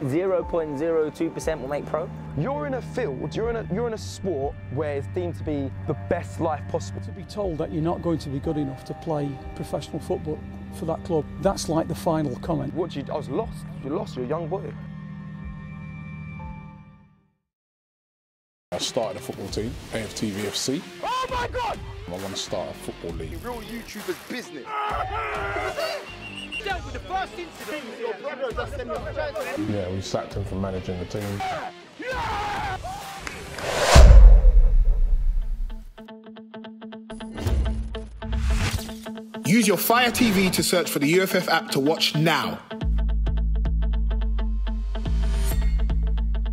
0.02% will make pro. You're in a field, you're in a sport where it's deemed to be the best life possible. To be told that you're not going to be good enough to play professional football for that club, that's like the final comment. I was lost. You're lost, you're a young boy. I started a football team, AFTVFC. Oh my God! I want to start a football league. Real YouTuber's business. Dealt with the first incident. Your brother just sent me a Yeah, we sacked him from managing the team. Use your Fire TV to search for the UFF app to watch now.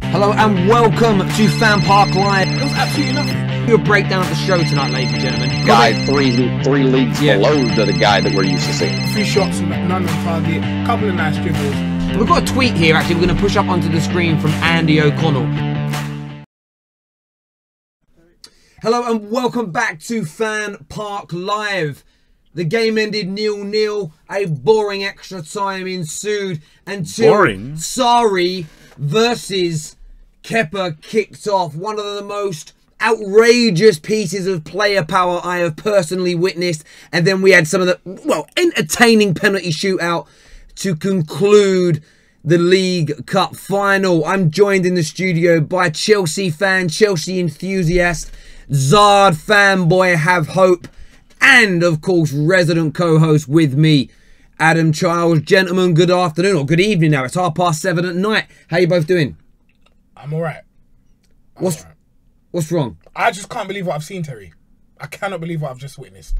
Hello and welcome to FanPark Live. It was absolutely nothing. A breakdown of the show tonight, ladies and gentlemen. Guy three leagues below the guy that we're used to seeing. A few shots, none on target, couple of nice dribbles. We've got a tweet here, actually, we're going to push up onto the screen from Andy O'Connell. Hello and welcome back to FanPark Live. The game ended 0-0. A boring extra time ensued until Sarri versus Kepa kicked off. One of the most outrageous pieces of player power I have personally witnessed. And then we had some of the, well, entertaining penalty shootout to conclude the League Cup final. I'm joined in the studio by Chelsea fan, Chelsea enthusiast, Zard fanboy, have hope, and of course resident co-host with me, Adam Childs. Gentlemen, good afternoon, or good evening now. It's 7:30 at night. How you both doing? I'm alright. What's wrong? I just can't believe what I've seen, Terry. I cannot believe what I've just witnessed.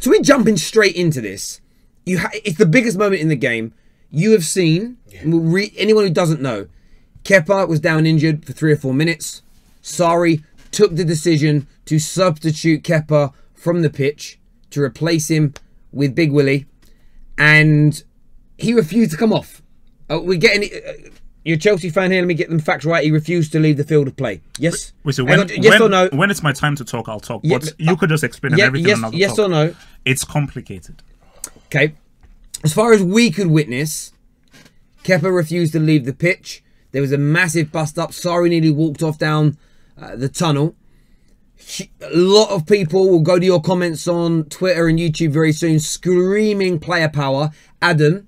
So we're jumping straight into this. It's the biggest moment in the game. You have seen, anyone who doesn't know, Kepa was down injured for 3 or 4 minutes. Sarri took the decision to substitute Kepa from the pitch to replace him with Big Willie, and he refused to come off. We're getting... You're a Chelsea fan here, let me get them facts right. He refused to leave the field of play. Yes? So yes or no? When it's my time to talk, I'll talk. But you could just explain everything and I'll yes talk. Or no? It's complicated. Okay. As far as we could witness, Kepa refused to leave the pitch. There was a massive bust-up. Sarri nearly walked off down the tunnel. A lot of people will go to your comments on Twitter and YouTube very soon, screaming player power. Adam,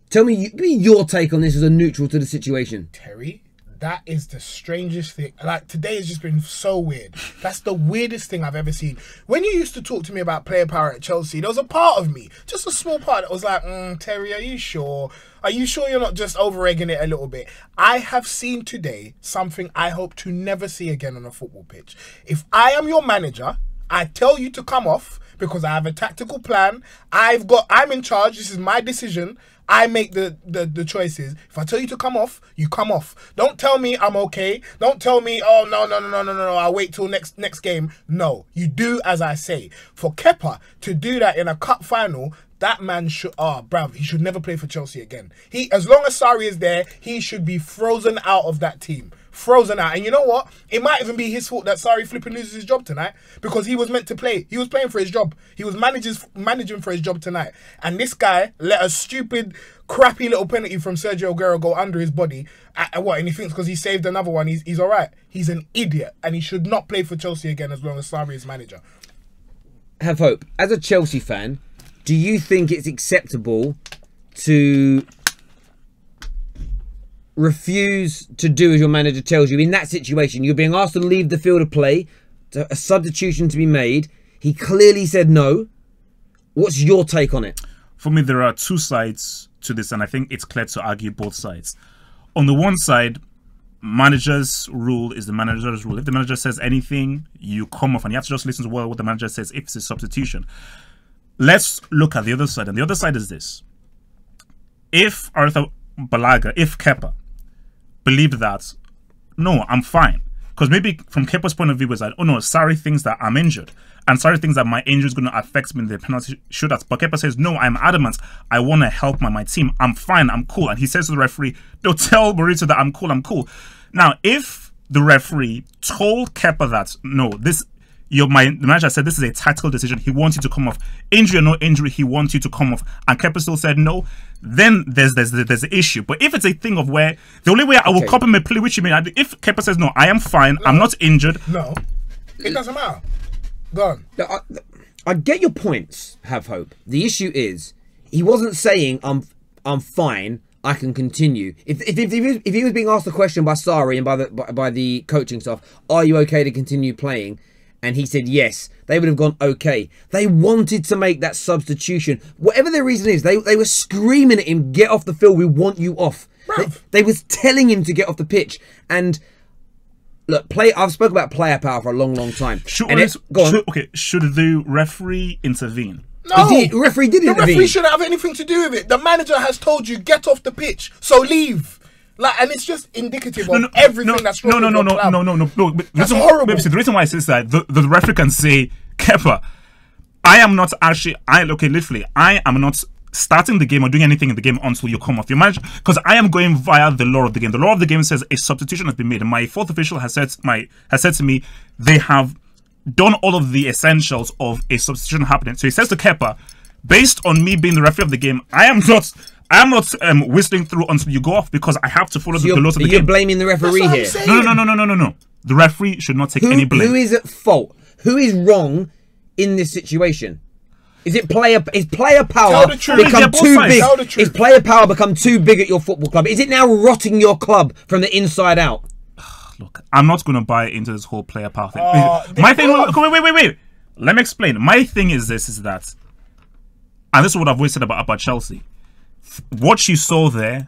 give me your take on this as a neutral to the situation. Terry, that is the strangest thing. Like, today has just been so weird. That's the weirdest thing I've ever seen. When you used to talk to me about player power at Chelsea, there was a part of me, just a small part, that was like, Terry, are you sure? Are you sure you're not just over-egging it a little bit? I have seen today something I hope to never see again on a football pitch. If I am your manager, I tell you to come off because I have a tactical plan. I'm in charge. This is my decision. I make the choices. If I tell you to come off, you come off. Don't tell me I'm okay. Don't tell me, oh, no, I'll wait till next game. No, you do as I say. For Kepa to do that in a cup final, that man should, bruv, he should never play for Chelsea again. As long as Sarri is there, he should be frozen out of that team. Frozen out. And you know what? It might even be his fault that Sarri flipping loses his job tonight, because he was meant to play. He was playing for his job. He was managing for his job tonight. And this guy let a stupid, crappy little penalty from Sergio Aguero go under his body. And he thinks because he saved another one, he's all right. He's an idiot. And he should not play for Chelsea again as long as Sarri is manager. Have hope. As a Chelsea fan, do you think it's acceptable to refuse to do as your manager tells you? In that situation, you're being asked to leave the field of play, a substitution to be made. He clearly said no. What's your take on it? For me, there are two sides to this, and I think it's clear to argue both sides. On the one side, manager's rule is the manager's rule. If the manager says anything, you come off, and you have to just listen to what the manager says if it's a substitution. Let's look at the other side, and the other side is this. If Kepa believed that, no, I'm fine. Because maybe from Kepa's point of view, was like, oh no, Sarri thinks that I'm injured. And Sarri thinks that my injury is going to affect me in the penalty shootouts. But Kepa says, no, I'm adamant. I want to help my team. I'm fine, I'm cool. And he says to the referee, no, tell Burrito that I'm cool. Now, if the referee told Kepa that, no, the manager said this is a tactical decision. He wants you to come off. Injury or no injury, he wants you to come off. And Kepa still said no. Then there's the issue. But if it's a thing of where the only way I will copy my plea, which you mean, if Kepa says no, I am fine. I'm not injured. No, it doesn't matter. Go on. I get your points. Have hope. The issue is he wasn't saying I'm fine. I can continue. If he was being asked the question by Sarri and by the coaching staff, are you okay to continue playing? And he said yes, they would have gone okay. They wanted to make that substitution. Whatever their reason is, they were screaming at him, get off the field, we want you off. They was telling him to get off the pitch. And look, I've spoken about player power for a long time. Should the referee intervene? No, the referee did intervene. The referee shouldn't have anything to do with it. The manager has told you, get off the pitch, so leave. And it's just indicative of everything that's wrong with the club. That's horrible. The reason why I say that the referee can say, Kepa, I am not starting the game or doing anything in the game until you come off your manager, because I am going via the law of the game. The law of the game says a substitution has been made. My fourth official has said to me they have done all of the essentials of a substitution happening. So he says to Kepa, based on me being the referee of the game, I am not whistling through until you go off, because I have to follow the laws of the game. You're blaming the referee here. No. The referee should not take any blame. Who is at fault? Who is wrong in this situation? Is player power become too big? Is player power become too big at your football club? Is it now rotting your club from the inside out? Look, I'm not going to buy into this whole player power thing. My thing, wait. Let me explain. My thing is that, and this is what I've always said about Chelsea. What you saw there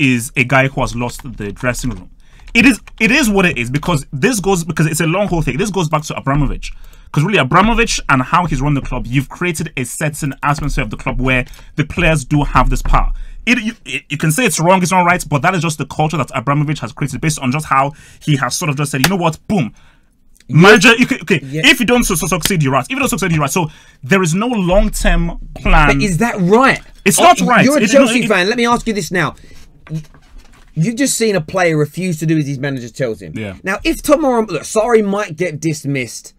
is a guy who has lost the dressing room. It is what it is, because it's a long haul thing. This goes back to Abramovich. Because really, Abramovich and how he's run the club, you've created a certain atmosphere of the club where the players do have this power. You can say it's wrong, it's not right, but that is just the culture that Abramovich has created based on just how he has sort of just said, you know what, boom. Manager, if you don't succeed, you're out. If you don't succeed, you're out. So there is no long-term plan. But is that right? It's not right. You're a Chelsea fan. Let me ask you this now. You've just seen a player refuse to do as his manager tells him. Yeah. Now, if tomorrow, Sarri might get dismissed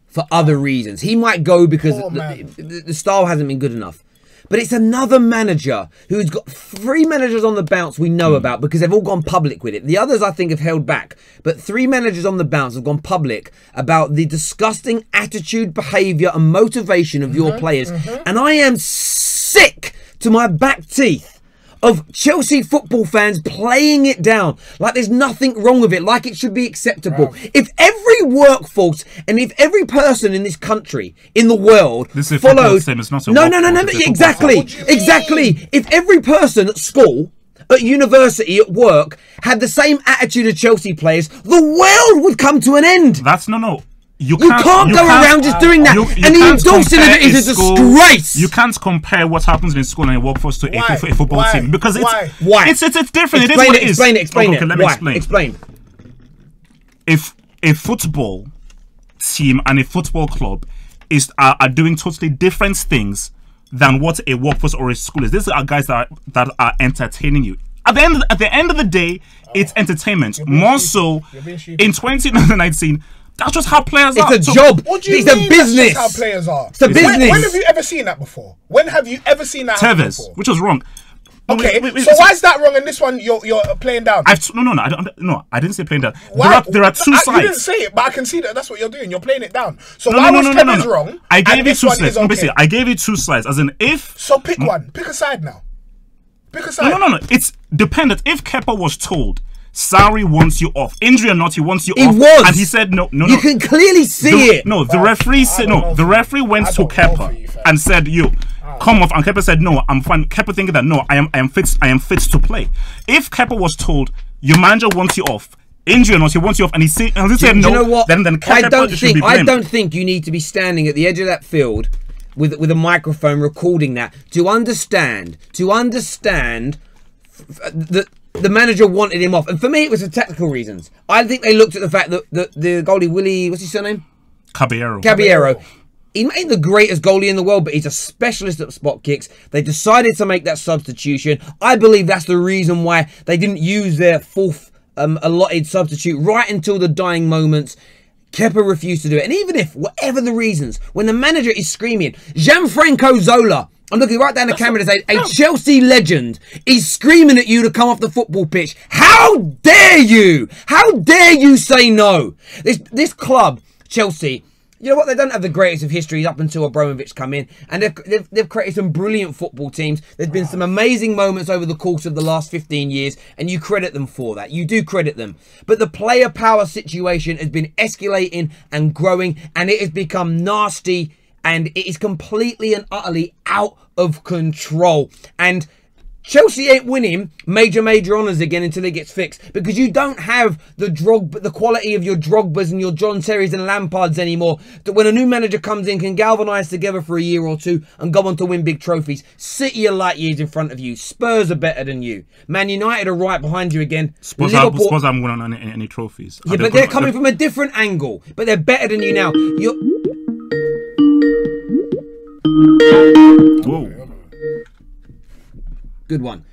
for other reasons. He might go because the style hasn't been good enough. But it's another manager who's got 3 managers on the bounce we know about, because they've all gone public with it. The others, I think, have held back. But 3 managers on the bounce have gone public about the disgusting attitude, behaviour and motivation of your players. And I am sick to my back teeth of Chelsea football fans playing it down like there's nothing wrong with it, like it should be acceptable. Wow. If every workforce and if every person in this country, in the world, follows... Exactly. If every person at school, at university, at work, had the same attitude of Chelsea players, the world would come to an end. You can't go around just doing that. And the endorsing of it is a disgrace. You can't compare what happens in school and a workforce to a football team, because it's different. Explain it. Let me explain. Explain. If a football team and a football club are doing totally different things than what a workforce or a school is, these are guys that are entertaining you. At the end of the day, it's entertainment. More so in 2019. That's just how players are. It's a job. What do you mean? It's a business. That's just how players are. It's a business. When have you ever seen that before? When have you ever seen that happen before? Which was wrong. Okay, so why is that wrong? And this one you're playing down? I didn't say playing down. There are 2 sides. You didn't say it, but I can see that that's what you're doing. You're playing it down. So why was Kepa's wrong? I gave you 2 sides. Basically, I gave you 2 sides. As in, if so, pick one. Pick a side now. Pick a side. No. It's dependent. If Kepa was told, Sarri wants you off, injury or not, he wants you off. Was. And he said no. You can clearly see it. No, the referee said no. The referee went to Kepa and said, "You come off," and Kepa said, "No, I'm fine." Kepa thinking that no, I am fit to play. If Kepa was told, "Your manager wants you off," injury or not, he wants you off, and he said no, you know what? then Kepa should be blamed. I don't think you need to be standing at the edge of that field with a microphone recording that to understand that the manager wanted him off. And for me, it was for technical reasons. I think they looked at the fact that the goalie, Willie, what's his surname? Caballero. He ain't the greatest goalie in the world, but he's a specialist at spot kicks. They decided to make that substitution. I believe that's the reason why they didn't use their 4th allotted substitute right until the dying moments. Kepa refused to do it. And even if, whatever the reasons, when the manager is screaming, Gianfranco Zola, I'm looking right down the camera to say, a Chelsea legend is screaming at you to come off the football pitch. How dare you? How dare you say no? This club, Chelsea, you know what? They don't have the greatest of histories up until Abramovich come in. And they've created some brilliant football teams. There's been some amazing moments over the course of the last 15 years. And you credit them for that. You do credit them. But the player power situation has been escalating and growing. And it has become nasty. And it is completely and utterly out of control. And Chelsea ain't winning major honours again until it gets fixed, because you don't have the quality of your Drogbas and your John Terrys and Lampards anymore, that when a new manager comes in can galvanise together for a year or two and go on to win big trophies. City are light years in front of you. Spurs are better than you. Man United are right behind you again. Spurs haven't won on any trophies. Yeah, but they're coming from a different angle. But they're better than you now. Whoa. Good one.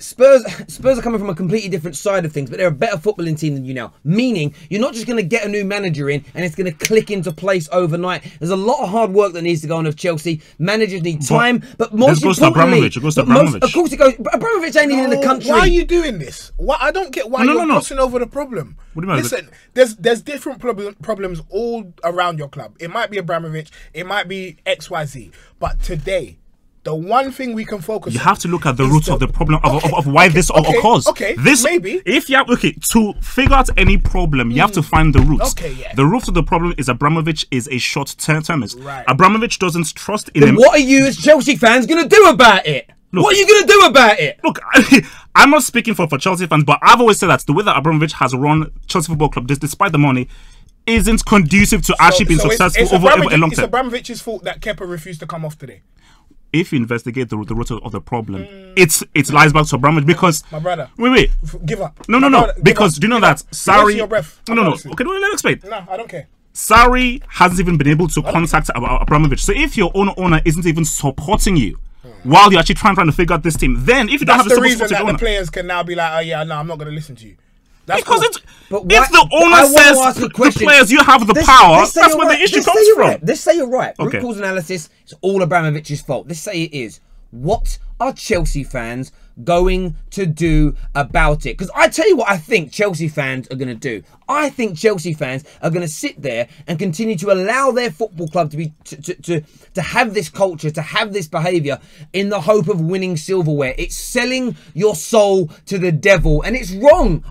Spurs are coming from a completely different side of things, but they're a better footballing team than you now. Meaning, you're not just going to get a new manager in and it's going to click into place overnight. There's a lot of hard work that needs to go on with Chelsea. Managers need time, but most importantly, it goes to Abramovich. Of course it goes. Abramovich ain't even in the country. Why are you doing this? I don't get why you're glossing over the problem. What do you mean? Listen, there's different problems all around your club. It might be Abramovich, it might be XYZ, but today, the one thing we can focus on... You have to look at the roots of the problem, of why this occurs. Okay, maybe. If you have... Okay, to figure out any problem, you have to find the roots. Okay, yeah. The root of the problem is Abramovich is a short-termist. Right. Abramovich doesn't trust in him. What are you as Chelsea fans going to do about it? Look, what are you going to do about it? Look, I'm not speaking for Chelsea fans, but I've always said that the way that Abramovich has run Chelsea Football Club, despite the money, isn't conducive to actually being successful over a long time. It's Abramovich's fault that Kepa refused to come off today. If you investigate the root of the problem, it lies back to Abramovich, because... My brother. Wait. Give up. No. Because do you know that Sarri... Your breath. No. Okay, let me explain. No, I don't care. Sarri hasn't even been able to contact Abramovich. So if your owner isn't even supporting you, while you're actually trying to figure out this team, then if you don't have the a reason supportive that owner... the players can now be like, oh yeah, no, I'm not going to listen to you. That's because cool. if the owner says the players, you have the power, that's where the issue comes from. Let's say you're right. Okay. Root cause analysis, it's all Abramovich's fault. Let's say it is. What are Chelsea fans going to do about it? Because I tell you what I think Chelsea fans are going to do. I think Chelsea fans are going to sit there and continue to allow their football club to be to have this culture, to have this behaviour in the hope of winning silverware. It's selling your soul to the devil, and it's wrong.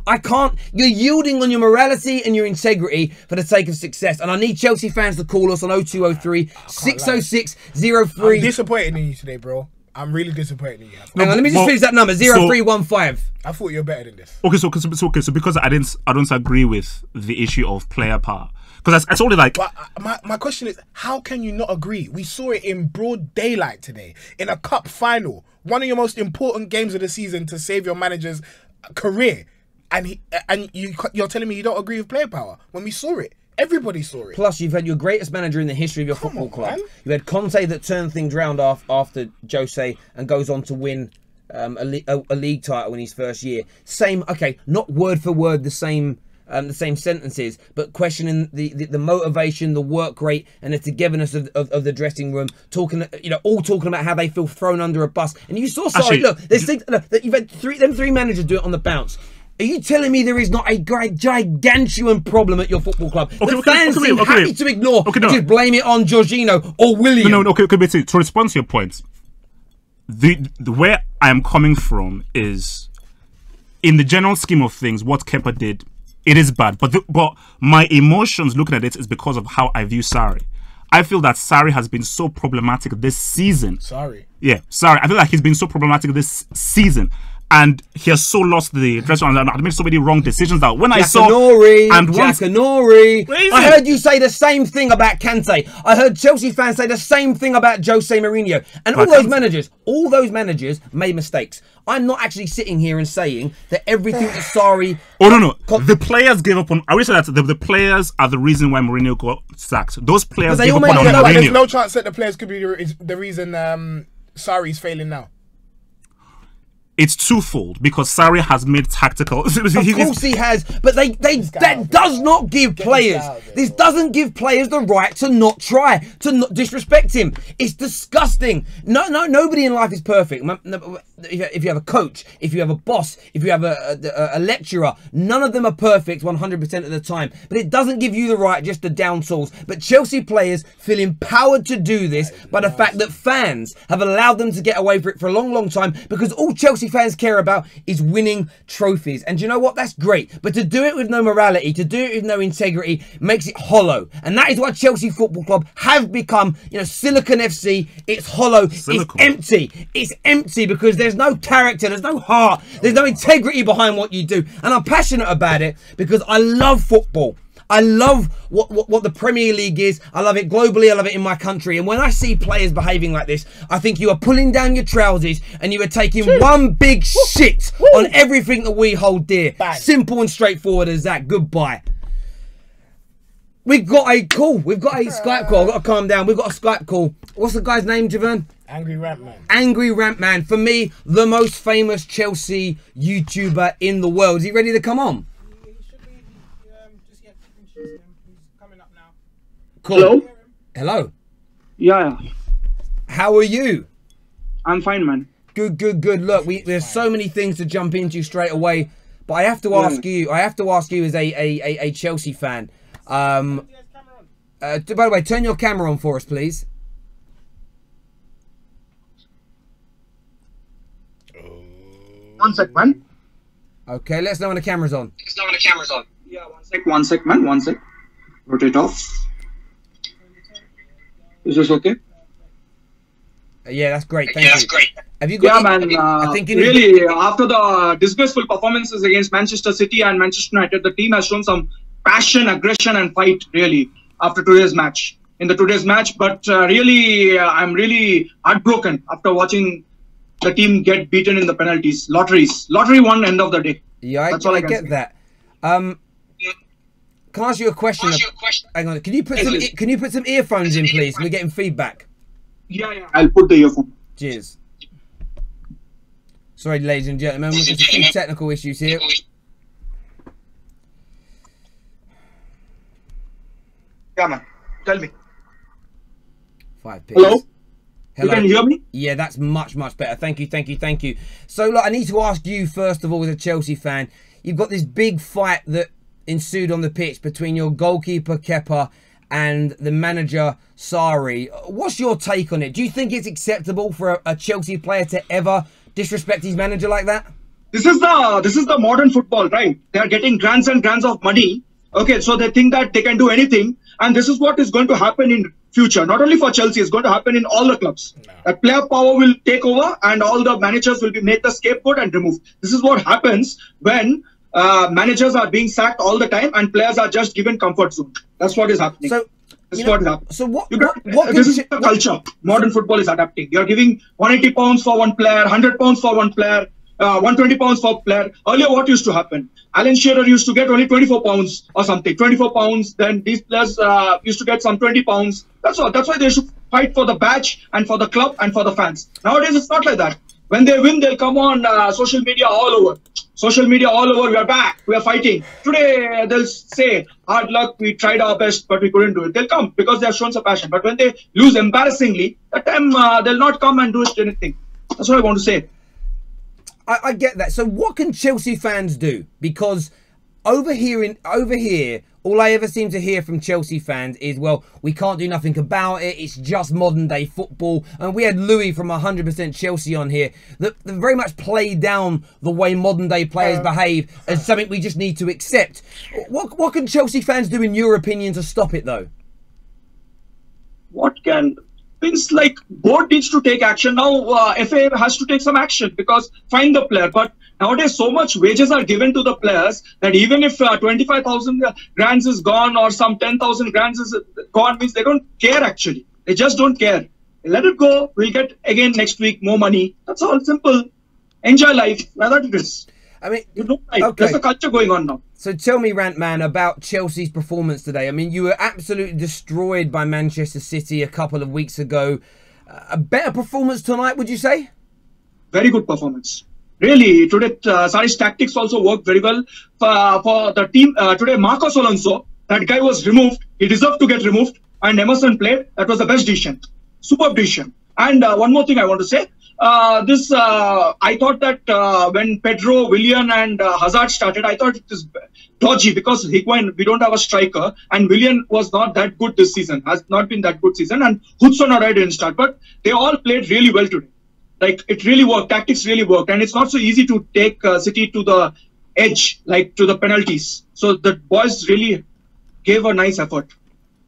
You're yielding on your morality and your integrity for the sake of success. And I need Chelsea fans to call us on 0203 606 03. I'm disappointed in you today, bro. I'm really disappointed in you. Hang on, let me just finish that number, 0315. I thought you were better than this. Okay, so because I don't agree with the issue of player power. Because that's only like... But my question is, how can you not agree? We saw it in broad daylight today, in a cup final. One of your most important games of the season to save your manager's career. And you're telling me you don't agree with player power when we saw it. Everybody saw it. Plus, you've had your greatest manager in the history of your football club. Man. You had Conte that turned things round after Jose and goes on to win a league title in his first year. Same, okay, not word for word the same sentences, but questioning the motivation, the work rate, and the togetherness of the dressing room. All talking about how they feel thrown under a bus. And you saw, sorry, look, you've had three managers do it on the bounce. Are you telling me there is not a gigantuan problem at your football club? The fans seem happy to ignore and just blame it on Jorginho or William. No, to respond to your point, the where I am coming from is, in the general scheme of things, what Kepa did, it is bad. But my emotions looking at it is because of how I view Sarri. I feel that Sarri has been so problematic this season. Yeah, Sarri. I feel like he's been so problematic this season. And he has so lost the dressing room and made so many wrong decisions that when I heard you say the same thing about Kante. I heard Chelsea fans say the same thing about Jose Mourinho. And all those managers made mistakes. I'm not actually sitting here and saying that everything that Sarri... No. The players gave up on... I wish that the players are the reason why Mourinho got sacked. Those players gave up on Mourinho. There's no chance that the players could be the reason Sarri's failing now. It's twofold because Sarri has made tactical. Of course he has, but that does not give players. This doesn't give players the right to not try, to not disrespect him. It's disgusting. Nobody in life is perfect. If you have a coach, if you have a boss, if you have a lecturer, none of them are perfect 100% of the time. But it doesn't give you the right just to down tools. But Chelsea players feel empowered to do this by the fact that fans have allowed them to get away for it for a long, long time, because all Chelsea fans care about is winning trophies. And you know what? That's great. But to do it with no morality, to do it with no integrity, makes it hollow. And that is why Chelsea Football Club have become, Silicon FC. It's hollow. Silicon. It's empty. It's empty because there's no character, there's no heart, there's no integrity behind what you do. And I'm passionate about it because I love football. I love what the Premier League is. I love it globally. I love it in my country. And when I see players behaving like this, I think you are pulling down your trousers and you are taking one big shit on everything that we hold dear. Bang. Simple and straightforward as that. Goodbye. We've got a call. We've got a Skype call. I've got to calm down. We've got a Skype call. What's the guy's name, Javan? Angry Rant Man. Angry Rant Man. For me, the most famous Chelsea YouTuber in the world. Is he ready to come on? Cool. Hello? Hello. Yeah. How are you? I'm fine, man. Good. Look, there's so many things to jump into straight away, but I have to ask you. I have to ask you as a Chelsea fan. By the way, turn your camera on for us, please. One sec, man. Okay, let's know when the camera's on. Yeah, one sec, man. One sec. Rotate off. Is this okay? Yeah, that's great. Thank you. Great. Have you got? Yeah, man. I think really, after the disgraceful performances against Manchester City and Manchester United, the team has shown some passion, aggression, and fight. Really, after today's match. But really, I'm really heartbroken after watching the team get beaten in the penalties. Lottery won end of the day. Yeah, I get that. Can I ask you a question? Hang on. Can you put some earphones in, please? We're getting feedback. Yeah. I'll put the earphone. Cheers. Sorry, ladies and gentlemen, we've got a few technical issues here. Yeah, man. Tell me. 5 P. Hello? You can hear me? Yeah, that's much better. Thank you. So, look, I need to ask you, first of all, as a Chelsea fan, you've got this big fight that ensued on the pitch between your goalkeeper, Kepa, and the manager, Sarri. What's your take on it? Do you think it's acceptable for a Chelsea player to ever disrespect his manager like that? This is the modern football, right? They are getting grants and grants of money. Okay, so they think that they can do anything. And this is what is going to happen in future. Not only for Chelsea, it's going to happen in all the clubs. That player power will take over and all the managers will be made the scapegoat and removed. This is what happens when managers are being sacked all the time and players are just given comfort zone. That's what is happening. So, this is what happens. So this is the culture modern football is adapting. You're giving 180 pounds for one player, 100 pounds for one player, 120 pounds for player. Earlier, what used to happen? Alan Shearer used to get only 24 pounds or something. 24 pounds. Then these players used to get some 20 pounds. That's all. That's why they should fight for the badge and for the club and for the fans. Nowadays, it's not like that. When they win, they'll come on social media all over. We are back. We are fighting. Today, they'll say, hard luck, we tried our best, but we couldn't do it. They'll come because they have shown some passion. But when they lose embarrassingly, that time they'll not come and do anything. That's what I want to say. I get that. So what can Chelsea fans do? Because over here, all I ever seem to hear from Chelsea fans is, well, we can't do nothing about it. It's just modern day football. And we had Louis from 100% Chelsea on here that very much played down the way modern day players behave as something we just need to accept. What can Chelsea fans do, in your opinion, to stop it, though? What can... Things like board needs to take action. Now FA has to take some action because find the player. But nowadays so much wages are given to the players that even if 25,000 grands is gone or some 10,000 grands is gone, means they don't care actually. They just don't care. Let it go. We'll get again next week more money. That's all simple. Enjoy life. Like that it is. I mean, you know, there's a culture going on now. So tell me, Rant Man, about Chelsea's performance today. I mean, you were absolutely destroyed by Manchester City a couple of weeks ago. A better performance tonight, would you say? Very good performance. Really, today Sarri's tactics also worked very well for the team. Today, Marcos Alonso, that guy was removed. He deserved to get removed. And Emerson played. That was the best decision. Superb decision. And one more thing I want to say. I thought that when Pedro, Willian and Hazard started, I thought it was dodgy because Higuain, we don't have a striker. And Willian was not that good this season. Has not been that good season. And Hudson already didn't start. But they all played really well today. Like, it really worked. Tactics really worked. And it's not so easy to take City to the edge, like to the penalties. So the boys really gave a nice effort,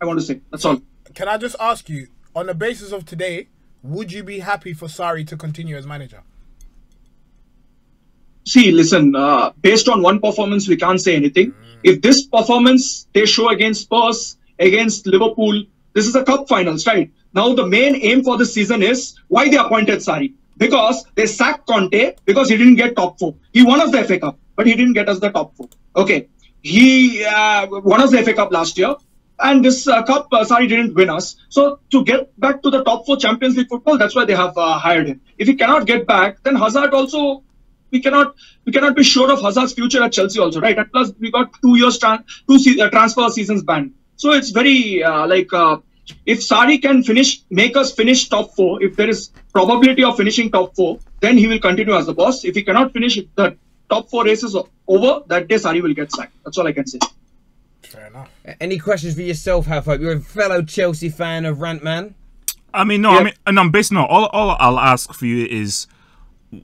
I want to say. That's all. Can I just ask you, on the basis of today, would you be happy for Sarri to continue as manager? See, listen, based on one performance, we can't say anything. If this performance they show against Spurs, against Liverpool, this is a cup finals, right? Now, the main aim for this season is why they appointed Sarri. Because they sacked Conte because he didn't get top 4. He won us the FA Cup, but he didn't get us the top 4. Okay. He won us the FA Cup last year. And this cup, Sarri didn't win us. So to get back to the top 4 Champions League football, that's why they have hired him. If he cannot get back, then Hazard also, we cannot be sure of Hazard's future at Chelsea also, right? And plus, we got 2 years, transfer seasons banned. So it's very if Sarri can make us finish top 4, if there is probability of finishing top 4, then he will continue as the boss. If he cannot finish the top 4 races over, that day Sarri will get sacked. That's all I can say. Fair enough. Any questions for yourself, Halfhope? You're a fellow Chelsea fan of Rantman. I mean, no, yeah. I'm based on all I'll ask for you is,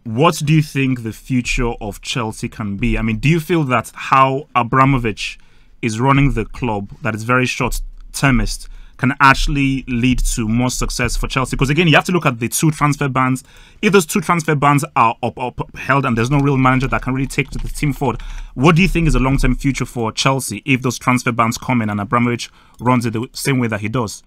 what do you think the future of Chelsea can be? I mean, do you feel that how Abramovich is running the club, that is very short-termist, can actually lead to more success for Chelsea? Because again, you have to look at the 2 transfer bans. If those 2 transfer bans are upheld and there's no real manager that can really take the team forward, what do you think is a long-term future for Chelsea if those transfer bans come in and Abramovich runs it the same way that he does?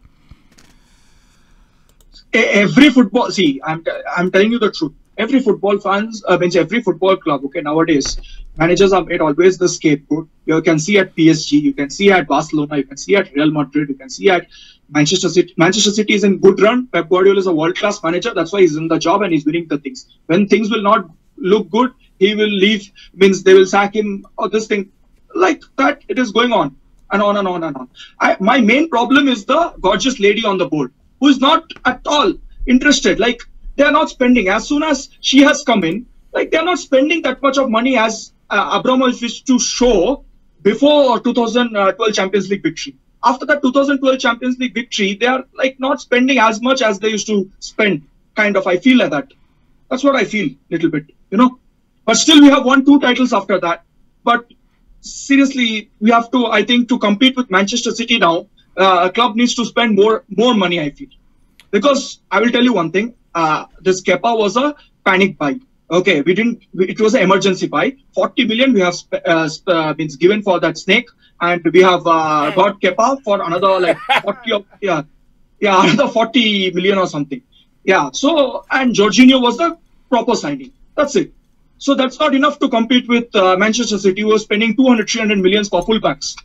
Every football, see, I'm telling you the truth. Every football fans, every football club, okay, nowadays, managers are made always the scapegoat. You can see at PSG, you can see at Barcelona, you can see at Real Madrid, you can see at Manchester City. Manchester City is in good run. Pep Guardiola is a world-class manager. That's why he's in the job and he's winning the things. When things will not look good, he will leave, means they will sack him or this thing. Like that, it is going on and on and on and on. My main problem is the gorgeous lady on the board, who is not at all interested. Like, they are not spending. As soon as she has come in, like, they are not spending that much of money as Abramovich wished to show before 2012 Champions League victory. After that 2012 Champions League victory, they are like not spending as much as they used to spend. Kind of, I feel like that. That's what I feel, little bit, you know. But still, we have won 2 titles after that. But seriously, we have to, I think, to compete with Manchester City now, a club needs to spend more money, I feel. Because I will tell you one thing. This Kepa was a panic buy. Okay, it was an emergency buy. 40 million we have given for that snake, and we have got Kepa for another like 40 another 40 million or something. Yeah, so, and Jorginho was the proper signing. That's it. So that's not enough to compete with Manchester City, who was spending 200-300 millions for fullbacks.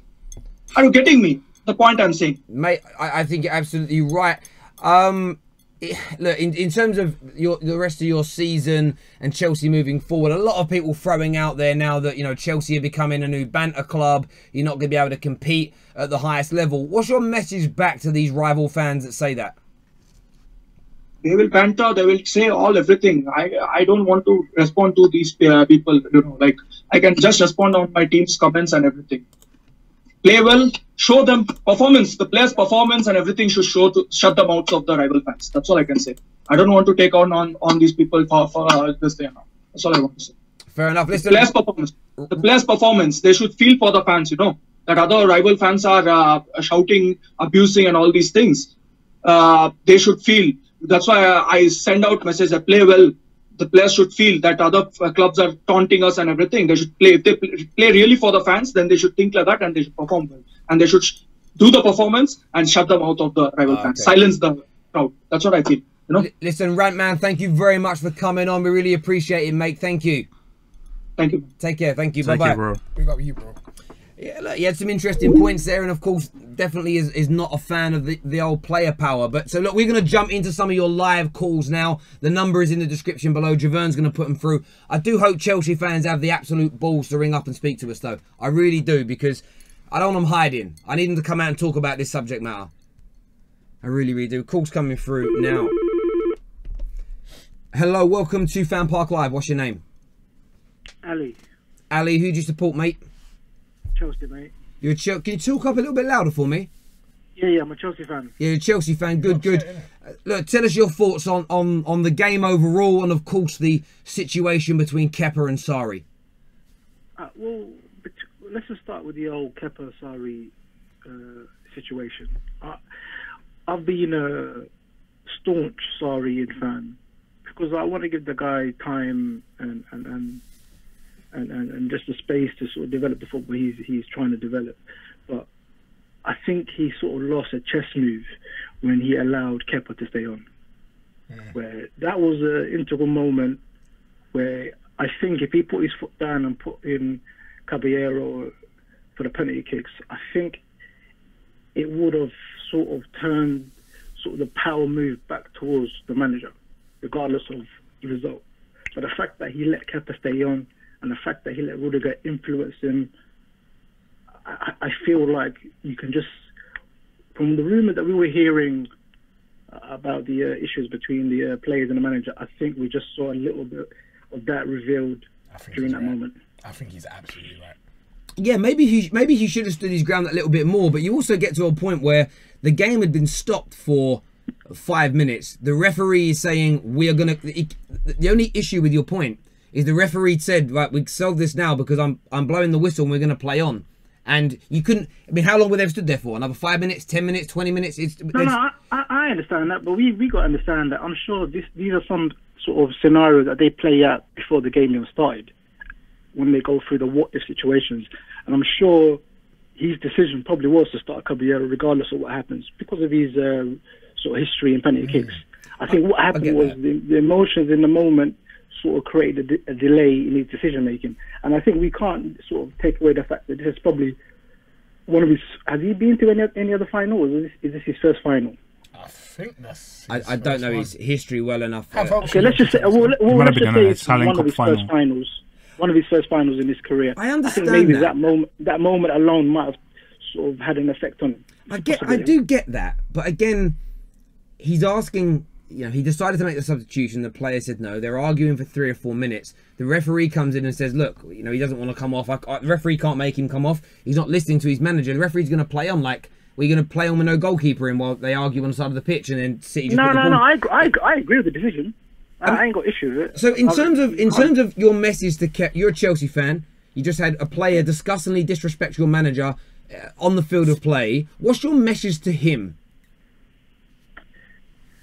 Are you getting me? The point I'm saying, mate. I think you're absolutely right. Look, in terms of the rest of your season and Chelsea moving forward, a lot of people throwing out there now that, you know, Chelsea are becoming a new banter club. You're not going to be able to compete at the highest level. What's your message back to these rival fans that say that? They will banter, they will say everything. I don't want to respond to these people, you know, like, I can just respond on my team's comments and everything. Play well, show them performance, the players' performance and everything should show to shut the mouths of the rival fans. That's all I can say. I don't want to take on these people for this thing now. That's all I want to say. Fair enough. Listen, the players' performance, they should feel for the fans, you know, that other rival fans are shouting, abusing and all these things. They should feel. That's why I send out messages that play well. The players should feel that other clubs are taunting us and everything. They should play. If they play really for the fans, then they should think like that and they should perform well. And they should do the performance and shut the mouth of the rival fans. Silence the crowd. That's what I feel. You know. Listen, Rantman, thank you very much for coming on. We really appreciate it, mate. Thank you. Thank you. Take care. Thank you. Bye bye. Big up you, bro. Yeah, look, he had some interesting points there, and of course, definitely is not a fan of the old player power. But so look, we're going to jump into some of your live calls now. The number is in the description below. Javern's going to put them through. I do hope Chelsea fans have the absolute balls to ring up and speak to us, though. I really do, because I don't want them hiding. I need them to come out and talk about this subject matter. I really, really do. Calls coming through now. Hello, welcome to FanPark Live. What's your name? Ali. Ali, who do you support, mate? Chelsea, mate. You're a Can you talk up a little bit louder for me? Yeah, I'm a Chelsea fan. Yeah, you're a Chelsea fan. Good, good. Look, tell us your thoughts on the game overall, and of course the situation between Kepa and Sarri. Well, let's just start with the old Kepa Sarri situation. I've been a staunch Sarri fan because I want to give the guy time and just the space to sort of develop the football he's trying to develop. But I think he sort of lost a chess move when he allowed Kepa to stay on. Where that was an integral moment where I think if he put his foot down and put in Caballero for the penalty kicks, I think it would have sort of turned sort of the power move back towards the manager, regardless of the result. But the fact that he let Kepa stay on, and the fact that he let Rudiger influence him, I feel like you can just, from the rumour that we were hearing about the issues between the players and the manager, I think we just saw a little bit of that revealed during that moment. I think he's absolutely right. Yeah, maybe he should have stood his ground a little bit more, but you also get to a point where the game had been stopped for 5 minutes. The referee is saying we are going to... The only issue with your point is the referee said, right, we solve this now because I'm blowing the whistle and we're going to play on. And you couldn't... I mean, how long were they stood there for? Another 5 minutes, 10 minutes, 20 minutes? I understand that, but we got to understand that. I'm sure these are some sort of scenarios that they play out before the game even started, when they go through the what-if situations. And I'm sure his decision probably was to start Caballero regardless of what happens, because of his sort of history in penalty kicks. I think what happened was the emotions in the moment sort of created a delay in his decision making, and I think we can't sort of take away the fact that this is probably one of his. Has he been to any other final? Or is this his first final? I think that's. I don't know his history well enough. Okay, let's just say. Let's just say it's one of his first finals. One of his first finals in his career. I understand. I think maybe that moment alone might have sort of had an effect on him. I do get that, but again, he's asking. You know, he decided to make the substitution. The player said no. They're arguing for 3 or 4 minutes. The referee comes in and says, "Look, you know, he doesn't want to come off. The referee can't make him come off. He's not listening to his manager. The referee's going to play on like we're going to play on with no goalkeeper in while they argue on the side of the pitch, and then City just No. I agree with the decision. I ain't got issue with it. So in terms of your message to Kepa, you're a Chelsea fan. You just had a player disgustingly disrespect your manager on the field of play. What's your message to him?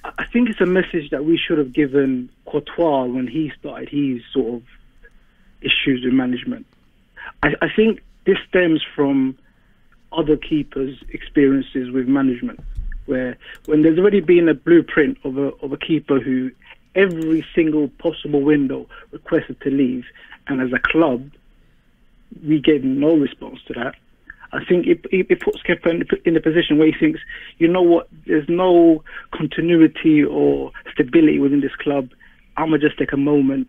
I think it's a message that we should have given Courtois when he started his sort of issues with management. I think this stems from other keepers' experiences with management, where when there's already been a blueprint of a keeper who every single possible window requested to leave, and as a club we gave no response to that. I think it puts Kepa in a position where he thinks, you know what, there's no continuity or stability within this club. I'm going to just take a moment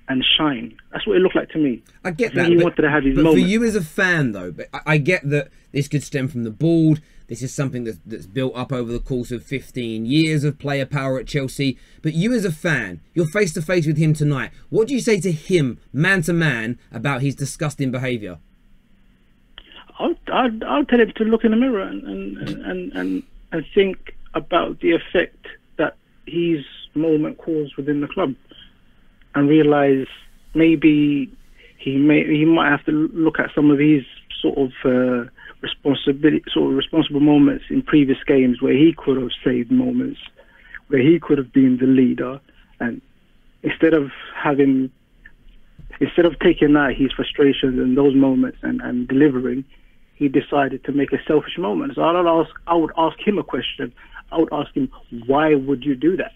and shine. That's what it looked like to me. I get that. He wanted to have his moment. For you as a fan, though, but I get that this could stem from the board. This is something that's built up over the course of 15 years of player power at Chelsea. But you as a fan, you're face-to-face with him tonight. What do you say to him, man-to-man, about his disgusting behaviour? I'll tell him to look in the mirror and think about the effect that his moment caused within the club, and realise maybe he might have to look at some of his sort of responsible moments in previous games where he could have saved moments, where he could have been the leader, and instead of taking out his frustrations in those moments and delivering, he decided to make a selfish moment. So I would ask him a question. I would ask him, why would you do that?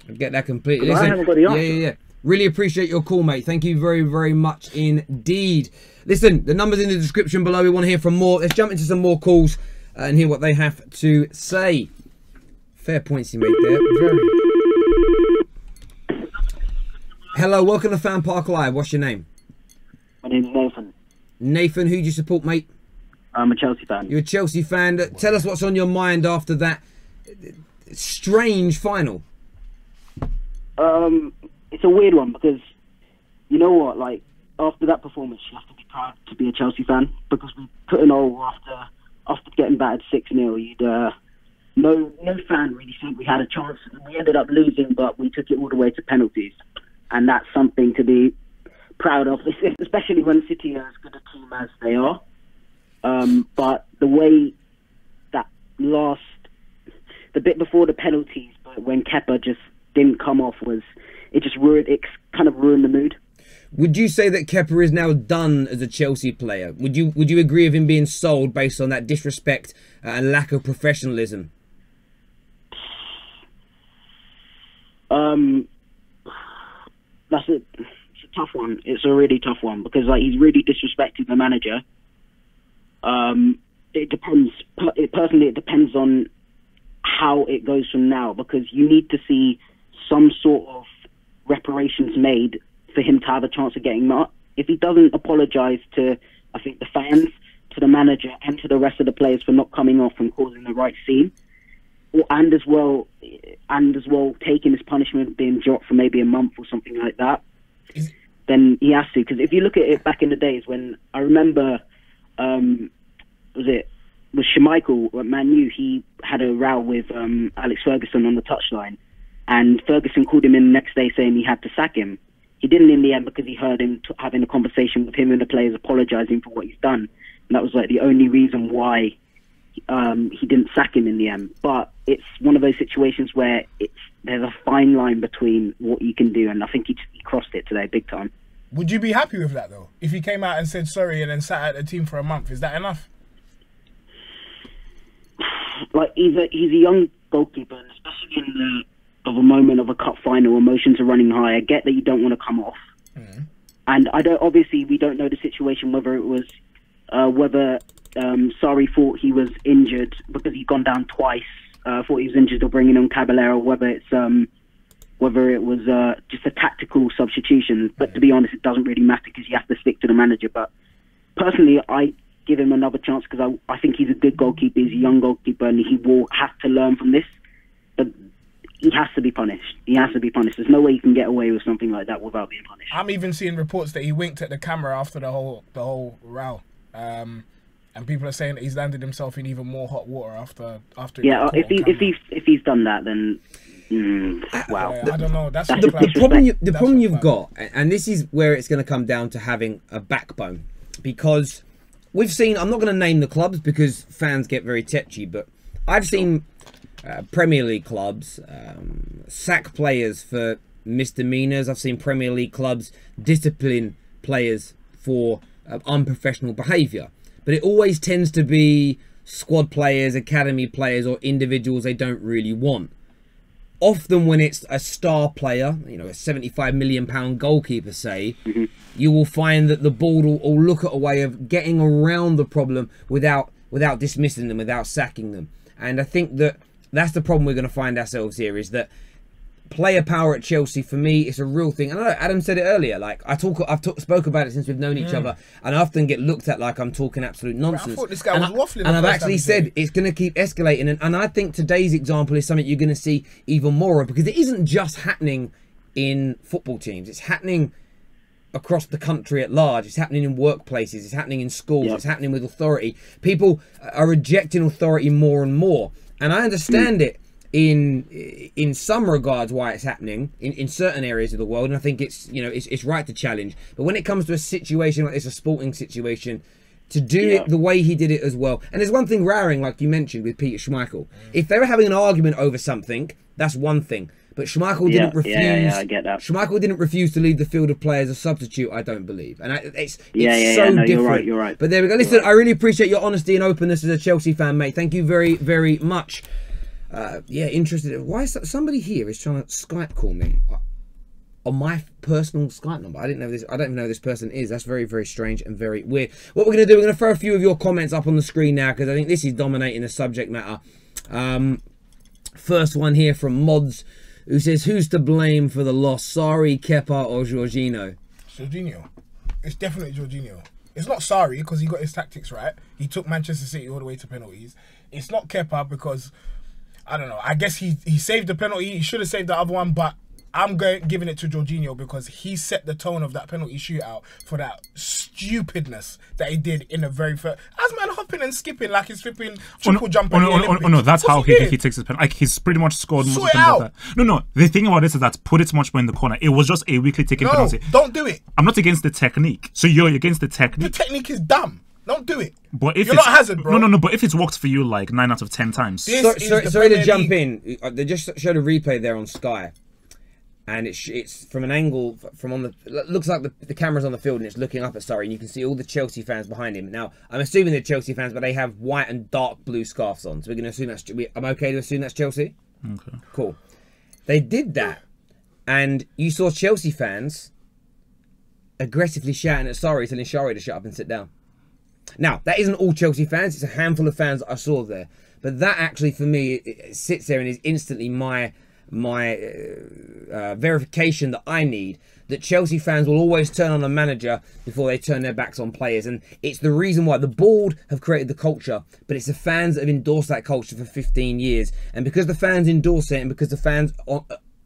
I get that completely. Listen, I haven't got the answer. Yeah. Really appreciate your call, mate. Thank you very, very much indeed. Listen, the number's in the description below. We want to hear from more. Let's jump into some more calls and hear what they have to say. Fair points you made there. Very. Hello, welcome to FanPark Live. What's your name? My name's Nathan. Nathan, who do you support, mate? I'm a Chelsea fan. You're a Chelsea fan. Tell us what's on your mind after that strange final. It's a weird one because, you know what, like, after that performance, you have to be proud to be a Chelsea fan because we put an all after getting battered 6-0. No fan really think we had a chance. We ended up losing, but we took it all the way to penalties. And that's something to be proud of, especially when City are as good a team as they are. But the way that the bit before the penalties, but when Kepa just didn't come off, it kind of ruined the mood. Would you say that Kepa is now done as a Chelsea player? Would you agree with him being sold based on that disrespect and lack of professionalism? It's a tough one. It's a really tough one because he's really disrespected the manager. It depends. Personally, it depends on how it goes from now because you need to see some sort of reparations made for him to have a chance of getting that. If he doesn't apologise to, I think, the fans, to the manager, and to the rest of the players for not coming off and causing the right scene, and as well taking his punishment, being dropped for maybe a month or something like that, then he has to. Because if you look at it back in the days when I remember, with Schmeichel at Man U, he had a row with Alex Ferguson on the touchline, and Ferguson called him in the next day saying he had to sack him. He didn't in the end because he heard him having a conversation with him and the players apologising for what he's done, and that was like the only reason why he didn't sack him in the end. But it's one of those situations where there's a fine line between what you can do, and I think he crossed it today big time. Would you be happy with that though? If he came out and said sorry and then sat out the team for a month, is that enough? Like he's a young goalkeeper, and especially in a moment of a cup final, emotions are running high. I get that you don't want to come off, and obviously we don't know the situation whether it was whether Sarri thought he was injured because he'd gone down twice. Thought he was injured or bringing on Caballero. Whether it was just a tactical substitution. But to be honest, it doesn't really matter because you have to stick to the manager. But personally, I give him another chance because I think he's a good goalkeeper. He's a young goalkeeper, and he will have to learn from this. But he has to be punished. He has to be punished. There's no way you can get away with something like that without being punished. I'm even seeing reports that he winked at the camera after the whole row. And people are saying that he's landed himself in even more hot water after. Yeah, if he's done that, then wow. I don't know. That's the problem you've got, and this is where it's going to come down to having a backbone, because we've seen. I'm not going to name the clubs because fans get very tetchy, but I've seen Premier League clubs sack players for misdemeanors. I've seen Premier League clubs discipline players for unprofessional behaviour. But it always tends to be squad players, academy players, or individuals they don't really want. Often when it's a star player, you know, a £75 million goalkeeper, say, you will find that the board will look at a way of getting around the problem without dismissing them, without sacking them. And I think that's the problem we're going to find ourselves here, is that player power at Chelsea, for me, it's a real thing. And I know Adam said it earlier. Like I've spoke about it since we've known each other, and I often get looked at like I'm talking absolute nonsense. I thought this guy was waffling. And I've actually said it's going to keep escalating. And I think today's example is something you're going to see even more of, because it isn't just happening in football teams. It's happening across the country at large. It's happening in workplaces. It's happening in schools. It's happening with authority. People are rejecting authority more and more. And I understand it in some regards why it's happening in certain areas of the world, and I think it's it's right to challenge. But when it comes to a situation like this, a sporting situation, to do it the way he did it as well. And there's one thing raring, like you mentioned with Peter Schmeichel. If they were having an argument over something, that's one thing. But Schmeichel didn't refuse. Yeah, I get that. Schmeichel didn't refuse to leave the field of play as a substitute, I don't believe. And it's so different. You're right. But there we go. Listen, I really appreciate your honesty and openness as a Chelsea fan, mate. Thank you very, very much. Yeah, interested. Why is somebody here is trying to Skype call me? on my personal Skype number. I didn't know this. I don't even know who this person is. That's very, very strange and very weird. What we're going to do, we're going to throw a few of your comments up on the screen now because I think this is dominating the subject matter. First one here from Mods, who says, who's to blame for the loss? Sarri, Kepa or Jorginho? Jorginho. It's definitely Jorginho. It's not Sarri because he got his tactics right. He took Manchester City all the way to penalties. It's not Kepa because, I don't know, I guess he saved the penalty. He should have saved the other one, but I'm giving it to Jorginho because he set the tone of that penalty shootout for that stupidness that he did in the very first. As man hopping and skipping like he's flipping triple jumping. No, that's how he takes his penalty. Like he's pretty much scored most of that. No. The thing about this is that put it much more in the corner. It was just a weekly taken penalty. Don't do it. I'm not against the technique. So you're against the technique. The technique is dumb. Don't do it. But if you're not Hazard, bro. No. But if it's worked for you like 9 out of 10 times. Sorry to jump in. They just showed a replay there on Sky. And it's from an angle from on the looks like the camera's on the field and it's looking up at Sarri and you can see all the Chelsea fans behind him. Now I'm assuming they're Chelsea fans, but they have white and dark blue scarves on, so we're going to assume that's. I'm okay to assume that's Chelsea. Okay, cool. They did that, and you saw Chelsea fans aggressively shouting at Sarri, telling Sarri to shut up and sit down. Now that isn't all Chelsea fans; it's a handful of fans that I saw there. But that actually, for me, it sits there and is instantly my verification that I need that Chelsea fans will always turn on a manager before they turn their backs on players, and it's the reason why the board have created the culture, but it's the fans that have endorsed that culture for 15 years, and because the fans endorse it and because the fans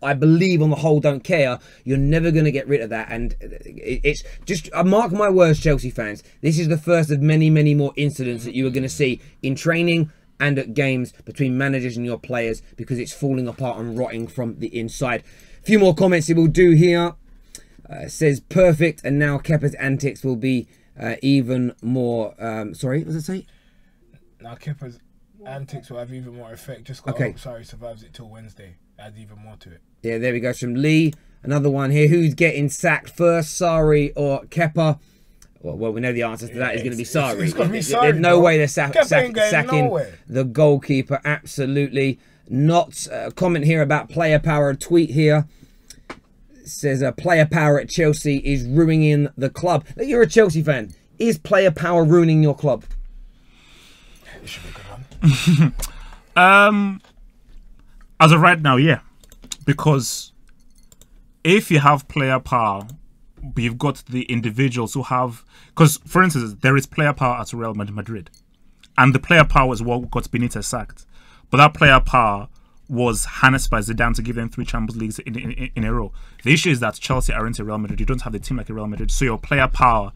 I believe on the whole don't care, you're never going to get rid of that. And it's just, mark my words, Chelsea fans, this is the first of many more incidents that you are going to see in training and at games between managers and your players, because it's falling apart and rotting from the inside. A few more comments it will do here. Says perfect, and now Kepa's antics will be even more. Sorry, what does it say? Now Kepa's antics will have even more effect. Just got Sarri survives it till Wednesday. Adds even more to it. Yeah, there we go. From Lee, another one here. Who's getting sacked first, Sarri or Kepa? Well, we know the answer to that is going to be Sarri. It's going to be Sarri. There's no way they're sacking the goalkeeper. Absolutely not. Comment here about player power. A tweet here says player power at Chelsea is ruining the club. You're a Chelsea fan. Is player power ruining your club? It should be a good one. As of right now, yeah. Because if you have player power, but you've got the individuals who have... Because, for instance, there is player power at Real Madrid. And the player power is what got Benitez sacked. But that player power was harnessed by Zidane to give them 3 Champions Leagues in a row. The issue is that Chelsea aren't a Real Madrid. You don't have the team like a Real Madrid. So your player power,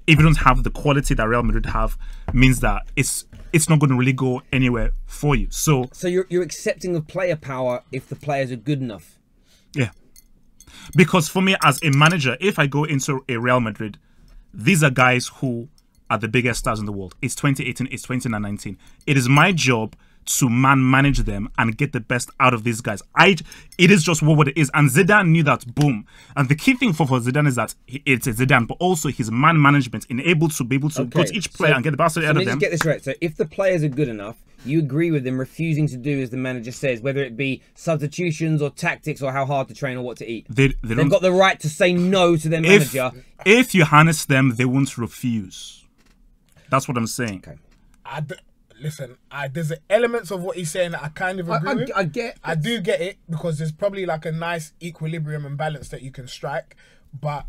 if you don't have the quality that Real Madrid have, means that it's not going to really go anywhere for you. So you're accepting of player power if the players are good enough? Yeah. Because for me, as a manager, if I go into a Real Madrid, these are guys who are the biggest stars in the world. It's 2018, it's 2019. It is my job to manage them and get the best out of these guys. It is just what it is. And Zidane knew that, boom. And the key thing for Zidane is that it's Zidane, but also his man management, be able to go to each player and get the best out of them. Let me get this right. So if the players are good enough, you agree with them refusing to do as the manager says, whether it be substitutions or tactics or how hard to train or what to eat. They've got the right to say no to their manager. If you harness them, they won't refuse. That's what I'm saying. Okay. Listen, there's elements of what he's saying that I kind of agree with. I do get it, because there's probably like a nice equilibrium and balance that you can strike. But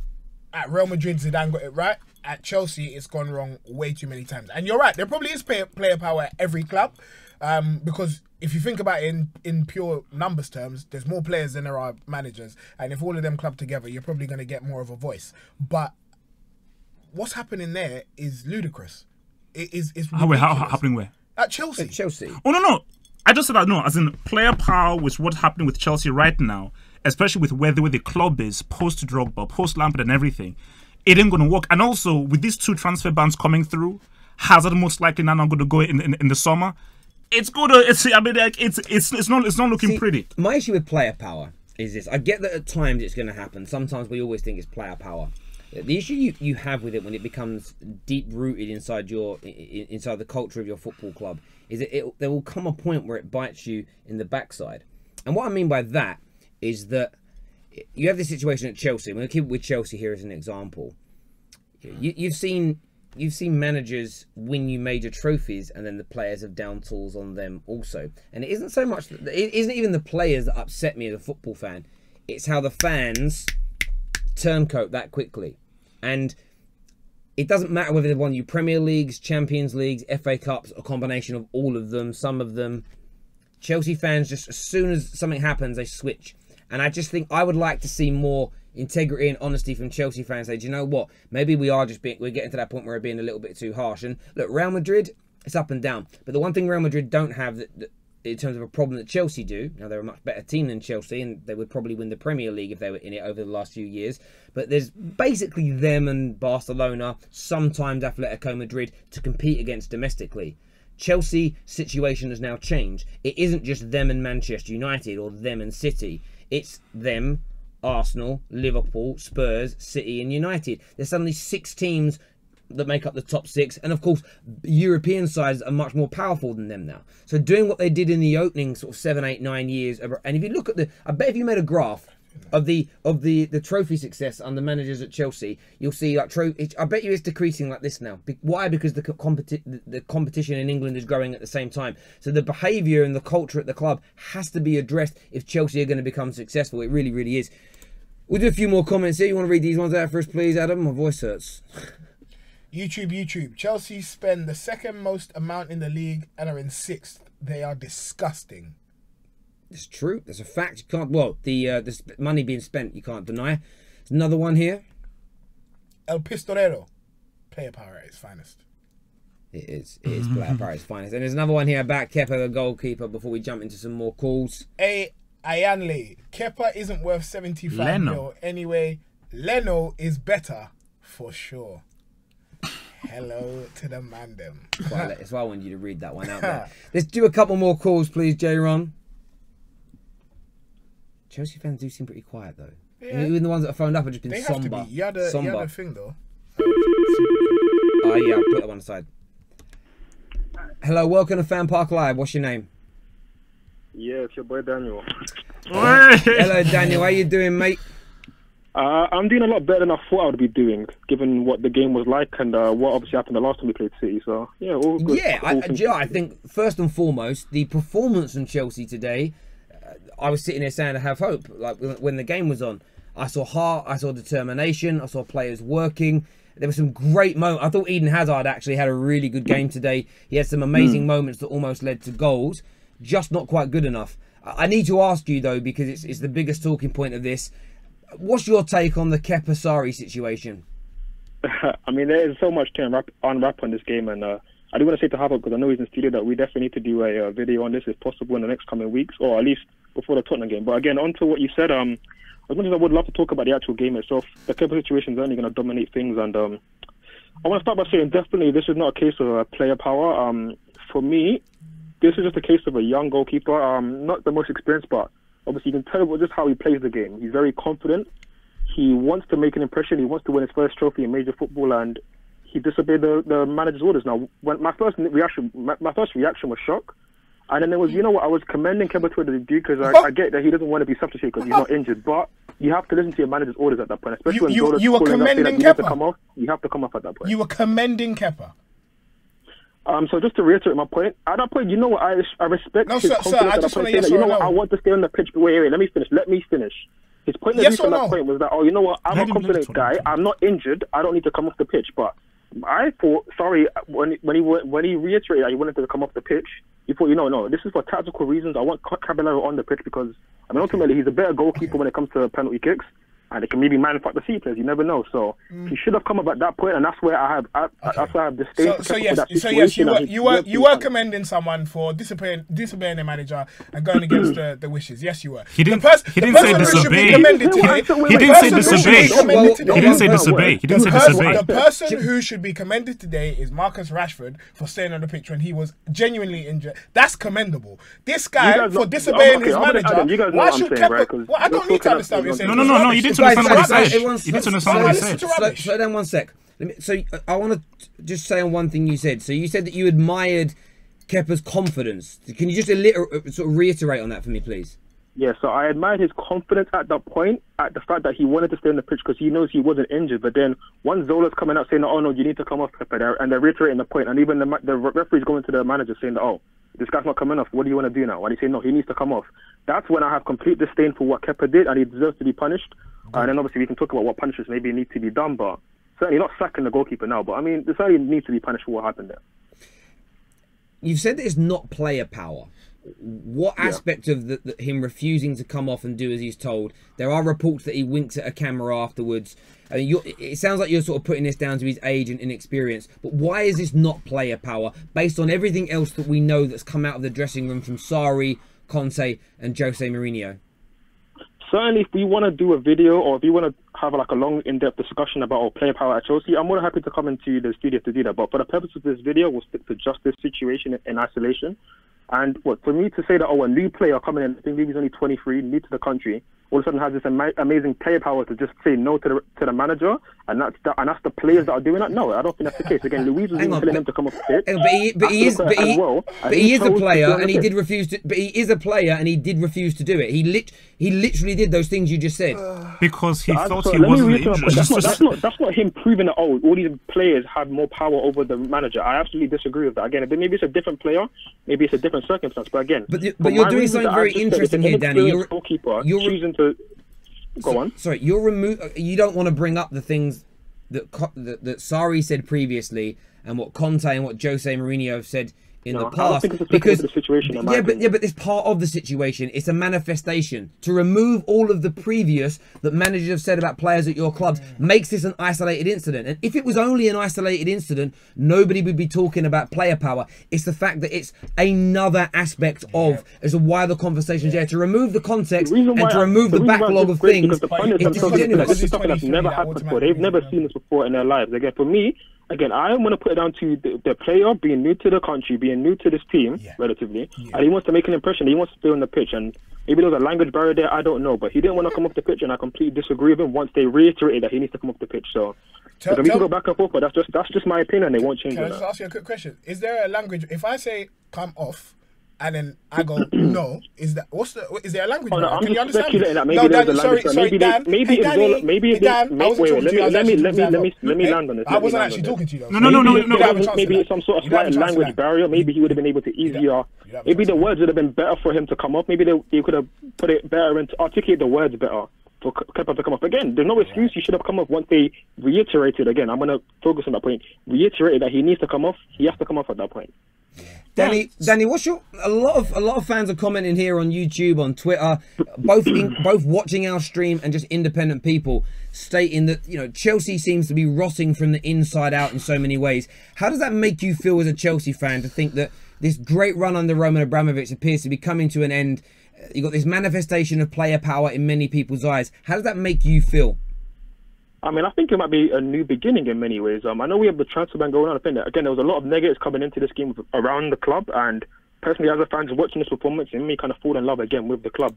at Real Madrid, Zidane got it right. At Chelsea, it's gone wrong way too many times. And you're right, there probably is player power at every club. Because if you think about it in pure numbers terms, there's more players than there are managers. And if all of them club together, you're probably going to get more of a voice. But what's happening there is ludicrous. It's how happening where? At Chelsea. Oh, no. I just said that, no. As in, player power was what's happening with Chelsea right now, especially with where the club is, post-Drogba, post-Lampard and everything. It ain't going to work. And also, with these 2 transfer bans coming through, Hazard most likely now going to go in the summer. It's going to... It's not looking pretty. My issue with player power is this. I get that at times it's going to happen. Sometimes we always think it's player power. The issue you have with it when it becomes deep-rooted inside the culture of your football club is that there will come a point where it bites you in the backside. And what I mean by that is that you have this situation at Chelsea. I'm going to keep it with Chelsea here as an example. You've seen managers win you major trophies, and then the players have down tools on them also. And it isn't so much, it isn't even the players that upset me as a football fan. It's how the fans turncoat that quickly. And it doesn't matter whether they've won you Premier Leagues, Champions Leagues, FA Cups, a combination of all of them, some of them. Chelsea fans, just as soon as something happens, they switch. And I just think I would like to see more integrity and honesty from Chelsea fans. Say, do you know what? Maybe we are just we're getting to that point where we're being a little bit too harsh. And look, Real Madrid, it's up and down. But the one thing Real Madrid don't have that in terms of a problem that Chelsea do, now they're a much better team than Chelsea, and they would probably win the Premier League if they were in it over the last few years. But there's basically them and Barcelona, sometimes Atletico Madrid, to compete against domestically. Chelsea situation has now changed. It isn't just them and Manchester United or them and City. It's them, Arsenal, Liverpool, Spurs, City and United. There's suddenly 6 teams that make up the top 6, and of course European sides are much more powerful than them now. So doing what they did in the opening sort of 7, 8, 9 years, and if you look at I bet if you made a graph of the trophy success under managers at Chelsea, you'll see like I bet you it's decreasing like this now. Why? Because the competition in England is growing at the same time. So the behaviour and the culture at the club has to be addressed if Chelsea are going to become successful. It really, really is. We'll do a few more comments here. You want to read these ones out for us, please, Adam? My voice hurts. YouTube. Chelsea spend the 2nd most amount in the league and are in 6th. They are disgusting. It's true. There's a fact. You can't. Well, the money being spent, you can't deny. There's another one here. El Pistolero, player power at its finest. It is. It is player power at its finest. And there's another one here about Kepa, the goalkeeper. Before we jump into some more calls. Ayanle, Kepa isn't worth 75 mil anyway. Leno is better for sure. Hello to the man them. That's why I wanted you to read that one out there. Let's do a couple more calls, please, J-Ron. Chelsea fans do seem pretty quiet, though. Yeah. Even the ones that have phoned up have just been somber. Have to be. You had a thing, though. Oh, yeah, I'll put that one aside. Hello, welcome to FanPark Live. What's your name? Yeah, it's your boy Daniel. Hello, Daniel. How you doing, mate? I'm doing a lot better than I thought I would be doing, given what the game was like and what obviously happened the last time we played City. So, yeah, all good. Yeah, I think, first and foremost, the performance from Chelsea today, I was sitting there saying I have hope. Like, when the game was on, I saw heart, I saw determination, I saw players working. There were some great moments. I thought Eden Hazard actually had a really good game today. He had some amazing moments that almost led to goals. Just not quite good enough. I need to ask you, though, because it's the biggest talking point of this. What's your take on the Kepa Sarri situation? I mean, there is so much to unwrap on this game, and I do want to say to Harvard, because I know he's in studio, that we definitely need to do a video on this if possible in the next coming weeks, or at least before the Tottenham game. But again, on to what you said, as much as I would love to talk about the actual game itself, the Kepa situation is only going to dominate things, and I want to start by saying definitely this is not a case of player power. For me, this is just a case of a young goalkeeper, not the most experienced, but obviously you can tell just how he plays the game. He's very confident. He wants to make an impression. He wants to win his first trophy in major football, and he disobeyed the manager's orders. Now, when my first reaction was shock, and then there was, you know what, I was commending Kepa to a degree because I get that he doesn't want to be substituted because he's not injured, but you have to listen to your manager's orders at that point, especially when you were commending Kepa. You have to come off at that point. You were commending Kepa. So just to reiterate my point, at that point, you know what, I respect his confidence. I just want to you know what, I want to stay on the pitch. Wait, let me finish. His point of view from that point was that, oh, you know what, I'm a confident guy. I'm not injured. I don't need to come off the pitch. But I thought, sorry, when he reiterated that he wanted to come off the pitch, he thought, no, this is for tactical reasons. I want Caballero on the pitch because, I mean, ultimately, he's a better goalkeeper when it comes to penalty kicks. And it can maybe manufacture the C players. You never know. So he should have come up at that point, and that's where I have disdain. So yes, you were commending someone for disobeying the manager and going against the wishes. Yes, you were. He didn't say disobey. He didn't say disobey. He didn't say disobey. He didn't say disobey. The person who should be commended today is Marcus Rashford for staying on the pitch when he was genuinely injured. That's commendable. This guy for disobeying his manager. Why should Kepa? I don't need to understand what you're saying. No. You didn't understand what he said. You didn't understand what he said. Slow down one sec. So I want to just say on one thing you said. So you said that you admired Kepa's confidence. Can you just sort of reiterate on that for me, please? Yeah, so I admired his confidence at that point, at the fact that he wanted to stay on the pitch because he knows he wasn't injured. But then once Zola's coming out saying, oh no, you need to come off, Kepa, and they're reiterating the point, and even the referee's going to the manager saying, oh, this guy's not coming off, what do you want to do now? And he say, no, he needs to come off. That's when I have complete disdain for what Kepa did, and he deserves to be punished. And then obviously we can talk about what punishments maybe need to be done, but certainly not sacking the goalkeeper now. But I mean, there certainly needs to be punished for what happened there. You've said that it's not player power. What aspect of him refusing to come off and do as he's told? There are reports that he winks at a camera afterwards. I mean, it sounds like you're sort of putting this down to his age and inexperience. But why is this not player power, based on everything else that we know that's come out of the dressing room from Sarri, Conte, and Jose Mourinho? Certainly, if we want to do a video or if you want to have like a long, in-depth discussion about our player power at Chelsea, I'm more than happy to come into the studio to do that. But for the purpose of this video, we'll stick to just this situation in isolation. And for me to say that, oh, a new player coming in, I think maybe he's only 23, new to the country, all of a sudden has this amazing player power to just say no to the manager, and that's the players that are doing that. No, I don't think that's the case. Again, Luis was even telling him to come off the pitch. But he is a player, and he did refuse to. But he is a player, and he did refuse to do it. He literally did those things you just said because he thought he wasn't injured. That's not him proving that all these players have more power over the manager. I absolutely disagree with that. Again, maybe it's a different player, maybe it's a different circumstance. But again, but you're doing something very interesting here, Danny. You're choosing to go on. Sorry, you don't want to bring up the things that Sarri said previously and what Conte and what Jose Mourinho have said in the past. I don't think it's because of the situation. But it's part of the situation. It's a manifestation. To remove all of the previous that managers have said about players at your clubs makes this an isolated incident. And if it was only an isolated incident, nobody would be talking about player power. It's the fact that it's another aspect of as to why the conversation's there. To remove the context and to remove the backlog of things, it's disingenuous. This is something that's never happened before. They've never seen this before in their lives. Again, for me, I want to put it down to the player being new to the country, being new to this team, relatively, and he wants to make an impression. He wants to stay on the pitch, and maybe there was a language barrier there, I don't know, but he didn't want to come off the pitch, and I completely disagree with him once they reiterated that he needs to come off the pitch. So we can go back and forth, but that's just my opinion. They won't change it. Can I just ask you a quick question? Is there a language, if I say come off, and then I go no, is there a language? No, Can you understand? That maybe there's a language. Sorry, Dan. Let me land on this. I wasn't actually talking to you though. No. Maybe it's some sort of slight language barrier. Maybe he would have been able to easier. Maybe the words would have been better for him to come up. Maybe they could have put it better and to articulate the words better for Kepa to come up. Again, there's no excuse. He should have come off once they reiterated. Again, I'm going to focus on that point. Reiterated that he needs to come off. He has to come off at that point. Danny, what's your a lot of fans are commenting here on YouTube, on Twitter, both watching our stream and just independent people stating that Chelsea seems to be rotting from the inside out in so many ways. How does that make you feel as a Chelsea fan to think that this great run under Roman Abramovich appears to be coming to an end? You've got this manifestation of player power in many people's eyes. How does that make you feel? I mean, I think it might be a new beginning in many ways. I know we have the transfer ban going on. I think that, again, there was a lot of negatives coming into this game around the club. And personally, as a fan watching this performance, it made me kind of fall in love again with the club.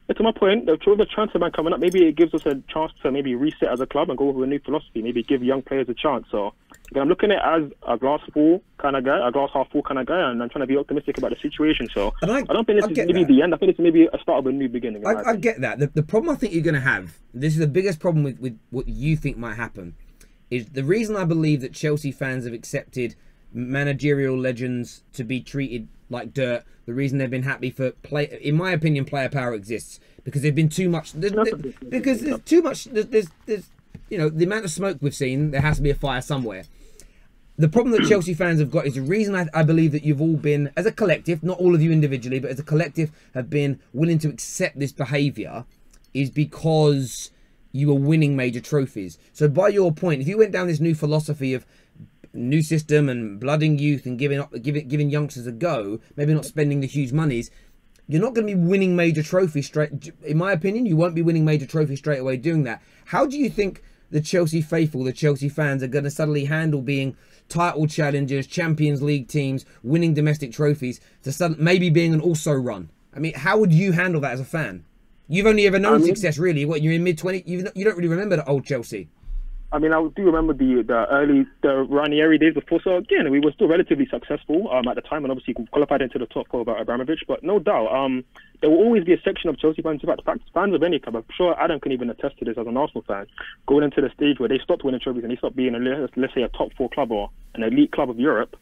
But to my point, with the transfer ban coming up, maybe it gives us a chance to maybe reset as a club and go with a new philosophy, maybe give young players a chance. So again, I'm looking at it as a glass full kind of guy, a glass half full kind of guy, and I'm trying to be optimistic about the situation. So I don't think this is maybe the end. I think it's maybe a start of a new beginning. I get that. The problem I think you're going to have, this is the biggest problem with what you think might happen, is the reason I believe that Chelsea fans have accepted managerial legends to be treated like dirt. The reason they've been happy for in my opinion, player power exists because there's been too much. There's too much. There's the amount of smoke we've seen. There has to be a fire somewhere. The problem that Chelsea fans have got is the reason I believe that you've all been, as a collective, not all of you individually, but as a collective, have been willing to accept this behaviour, is because you are winning major trophies. So by your point, if you went down this new philosophy of new system and blooding youth and giving youngsters a go, maybe not spending the huge monies, you're not going to be winning major trophies straight. In my opinion, you won't be winning major trophies straight away doing that. How do you think the Chelsea faithful, the Chelsea fans, are going to suddenly handle being title challengers, Champions League teams, winning domestic trophies, to maybe being an also run? I mean, how would you handle that as a fan? You've only ever known success, really. What, you're in mid-20s? You don't really remember the old Chelsea. I mean, I do remember the Ranieri days before. So again, we were still relatively successful at the time, and obviously qualified into the top four about Abramovich. But no doubt, there will always be a section of Chelsea fans, in fact, fans of any club. I'm sure Adam can even attest to this as an Arsenal fan, going into the stage where they stopped winning trophies and they stopped being, let's say, a top four club or an elite club of Europe.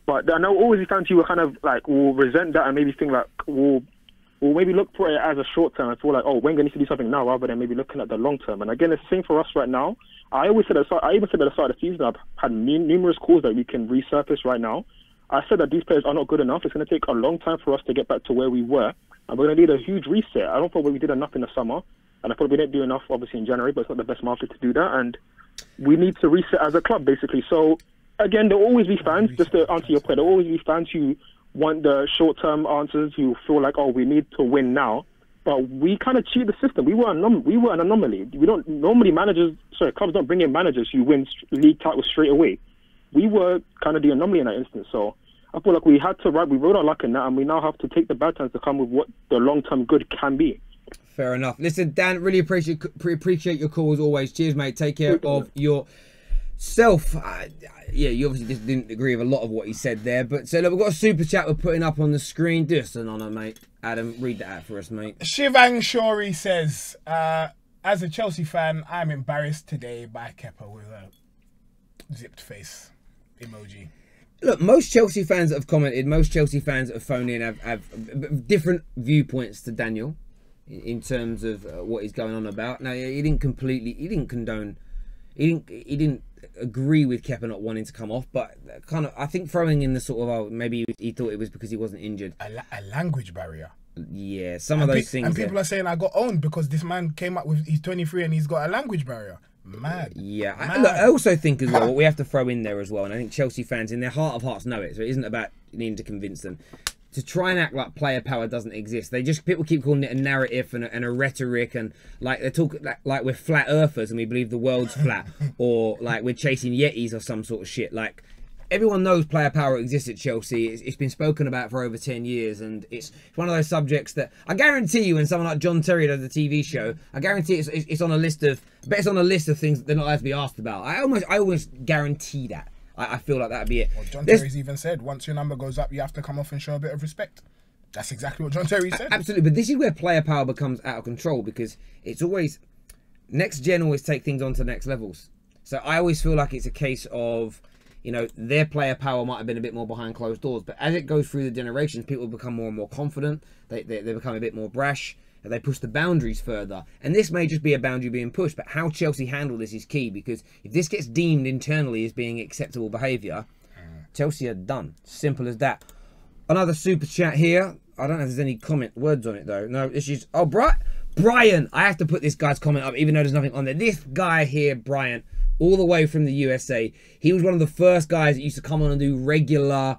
But there will always be fans who will kind of like will resent that and maybe think like will maybe look for it as a short term and feel like, oh, Wenger needs to do something now rather than maybe looking at the long term. And again, it's the same for us right now. I even said at the start of the season, I've had numerous calls that we can resurface right now. I said that these players are not good enough. It's going to take a long time for us to get back to where we were. And we're going to need a huge reset. I don't feel we did enough in the summer. And I thought we didn't do enough, obviously, in January, but it's not the best market to do that. And we need to reset as a club, basically. So, again, there will always be fans, just to answer your point, there will always be fans who want the short-term answers, who feel like, oh, we need to win now. But we kind of cheat the system. We were an anomaly. Clubs don't bring in managers who win league titles straight away. We were kind of the anomaly in that instance. So I feel like we rode our luck in that, and we now have to take the bad times to come with what the long-term good can be. Fair enough. Listen, Dan, really appreciate your call as always. Cheers, mate. Take care of yourself. Yeah, you obviously just didn't agree with a lot of what he said there. But so look, we've got a super chat we're putting up on the screen. Just an honour, mate. Adam, read that out for us, mate. Shivang Shori says, as a Chelsea fan, I'm embarrassed today by Kepa with a zipped face emoji. Look, most Chelsea fans that have commented, most Chelsea fans that have phoned in have different viewpoints to Daniel in terms of what he's going on about. Now, he didn't condone, he didn't agree with Kepa not wanting to come off, but kind of, I think throwing in the sort of, oh, maybe he thought it was because he wasn't injured. A language barrier. Yeah, some of those things. And people are saying I got owned because this man came up with, he's 23 and he's got a language barrier. Mad. Yeah, I also think as well, what we have to throw in there as well, and I think Chelsea fans in their heart of hearts know it, so it isn't about needing to convince them. To try and act like player power doesn't exist. People keep calling it a narrative and a rhetoric, and like they talk like we're flat earthers and we believe the world's flat, or like we're chasing yetis or some sort of shit. Like everyone knows player power exists at Chelsea. It's been spoken about for over 10 years, and it's one of those subjects that I guarantee you, when someone like John Terry does a TV show, I guarantee it's on a list of, it's on a list of things that they're not allowed to be asked about. I almost guarantee that. I feel like that'd be it. Well, John Terry's even said, once your number goes up, you have to come off and show a bit of respect. That's exactly what John Terry said. Absolutely, but this is where player power becomes out of control, because it's always, next gen always take things on to the next levels. So I always feel like it's a case of, you know, their player power might have been a bit more behind closed doors, but as it goes through the generations, people become more and more confident. They become a bit more brash. They push the boundaries further, and this may just be a boundary being pushed, but how Chelsea handle this is key, because if this gets deemed internally as being acceptable behaviour, Chelsea are done. Simple as that. Another super chat here. I don't know if there's any words on it though. No, this is, oh, Brian. I have to put this guy's comment up even though there's nothing on there. This guy here, Brian, all the way from the USA. He was one of the first guys that used to come on and do regular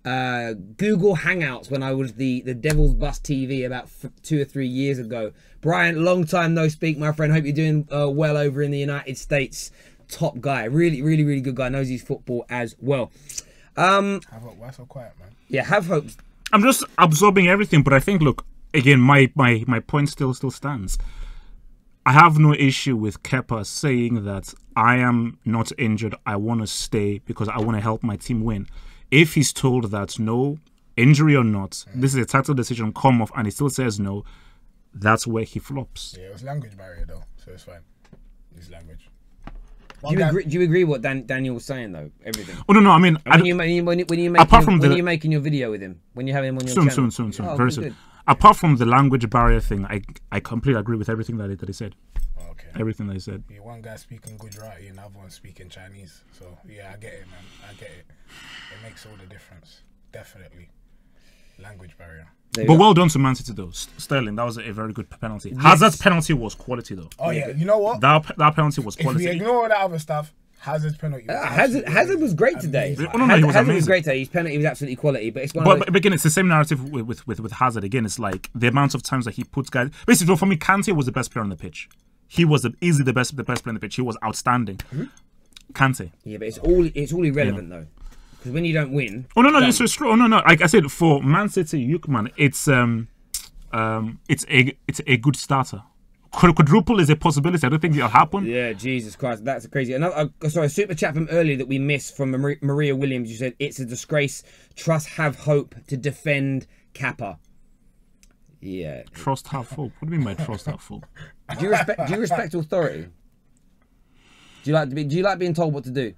Google Hangouts when I was the Devil's Bus TV about 2 or 3 years ago. Brian, long time no speak, my friend. Hope you're doing well over in the United States. Top guy, really good guy. Knows his football as well. Have hope. Why so quiet, man? Yeah, have hope. I'm just absorbing everything, but I think, look, again, my point still stands. I have no issue with Kepa saying that I am not injured. I want to stay because I want to help my team win. If he's told that no, injury or not, this is a tactical decision, come off, and he still says no, that's where he flops. Yeah, it was language barrier though, so it's fine. It's language. Do you agree what Daniel was saying though? Everything. Oh no, I mean, when you're making your video with him, when you have him on your channel. Soon, very soon. Apart from the language barrier thing, I completely agree with everything that he said. Okay. Everything that he said. Yeah, one guy speaking Gujarati and the other one speaking Chinese. So yeah, I get it, man. I get it. It makes all the difference. Definitely. Language barrier. But well done to Man City though. Sterling, that was a very good penalty. Yes. Hazard's penalty was quality though. Oh yeah, you know what? That penalty was quality. If we ignore that other stuff, Hazard's penalty. Hazard was great today. He was Hazard was great today. His penalty was absolutely quality. But it's but again, it's the same narrative with Hazard. Again, it's like the amount of times that he puts guys. Basically, for me, Kante was the best player on the pitch. He was easily the best player on the pitch. He was outstanding. Kante. Yeah, but it's all irrelevant though. Because when you don't win, it's true. Oh no, like I said, for Man City, it's a good starter. quadruple is a possibility. I don't think it'll happen. Yeah, Jesus Christ, that's crazy. Another, sorry, a super chat from earlier that we missed from Maria Williams. You said it's a disgrace. Trust have hope to defend Kepa. Yeah. Trust have hope. What do you mean by trust have hope? Do you respect authority? Do you like being told what to do?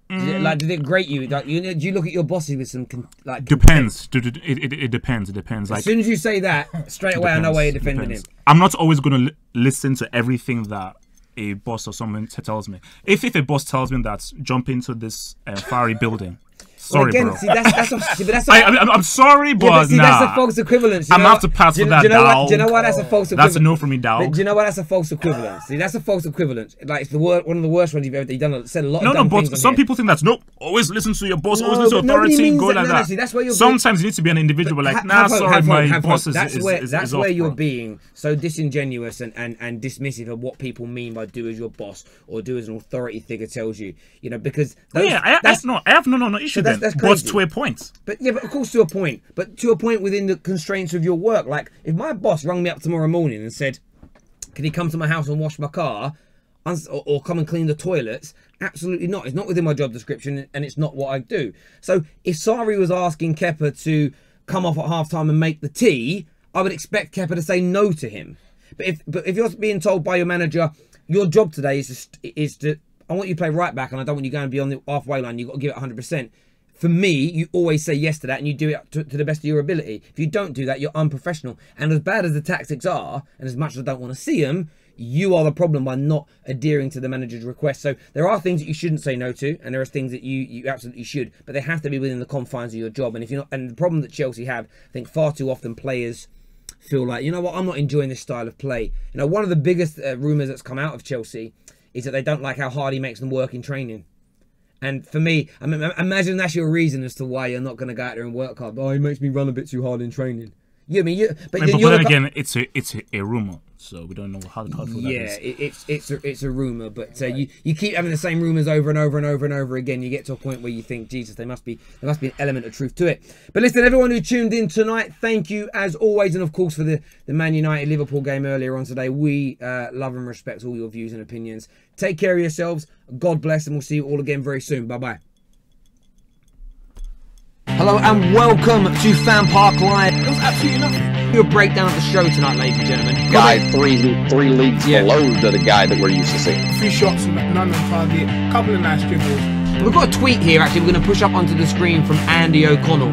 Did it grate you? Like, do you look at your bosses with some depends. It depends. It depends. Like, as soon as you say that, straight away I know why you're defending him. I'm not always going to listen to everything that a boss or someone tells me. If a boss tells me that jump into this fiery building. Sorry, again, bro. I'm sorry, but that's a false equivalence. I'm gonna have to pass with that. Do you know why that's a false equivalence? That's a no from me, dog. Do you know why that's a false equivalence? See, that's a false equivalence. Like, it's one of the worst ones you've ever done. Said a lot. No, but some people think that's nope. Always listen to your boss. Always listen to authority. Go like that. See, that's where you're sometimes you need to be an individual. Like, sorry, my boss is. That's where you're being so disingenuous and dismissive of what people mean by do as your boss or do as an authority figure tells you. You know, because I have no issue then. But to a point. But of course, to a point. But to a point within the constraints of your work. Like, if my boss rang me up tomorrow morning and said, "Can he come to my house and wash my car, or come and clean the toilets?" Absolutely not. It's not within my job description, and it's not what I do. So, if Sarri was asking Kepa to come off at halftime and make the tea, I would expect Kepa to say no to him. But if you're being told by your manager, your job today is to I want you to play right back, and I don't want you going to be on the halfway line. You've got to give it 100%. For me, you always say yes to that, and you do it to the best of your ability. If you don't do that, you're unprofessional. And as bad as the tactics are, and as much as I don't want to see them, you are the problem by not adhering to the manager's request. So there are things that you shouldn't say no to, and there are things that you absolutely should, but they have to be within the confines of your job. And if you're not, and the problem that Chelsea have, I think far too often players feel like, you know what, I'm not enjoying this style of play. You know, one of the biggest rumours that's come out of Chelsea is that they don't like how hard he makes them work in training. And for me, I mean, imagine that's your reason as to why you're not going to go out there and work hard. Oh, he makes me run a bit too hard in training. Yeah, but then again, it's a rumor, so we don't know how that is. Yeah, it's a rumor, but you keep having the same rumors over and over and over and over again. You get to a point where you think, Jesus, there must be an element of truth to it. But listen, everyone who tuned in tonight, thank you as always, and of course for the Man United Liverpool game earlier on today. We love and respect all your views and opinions. Take care of yourselves. God bless, and we'll see you all again very soon. Bye bye. Hello and welcome to FanPark Live. It was absolutely nothing. Your breakdown of the show tonight, ladies and gentlemen. Guy three leagues below to the guy that we're used to seeing. 3 shots, none on target, couple of nice dribbles. We've got a tweet here, actually, we're going to push up onto the screen from Andy O'Connell.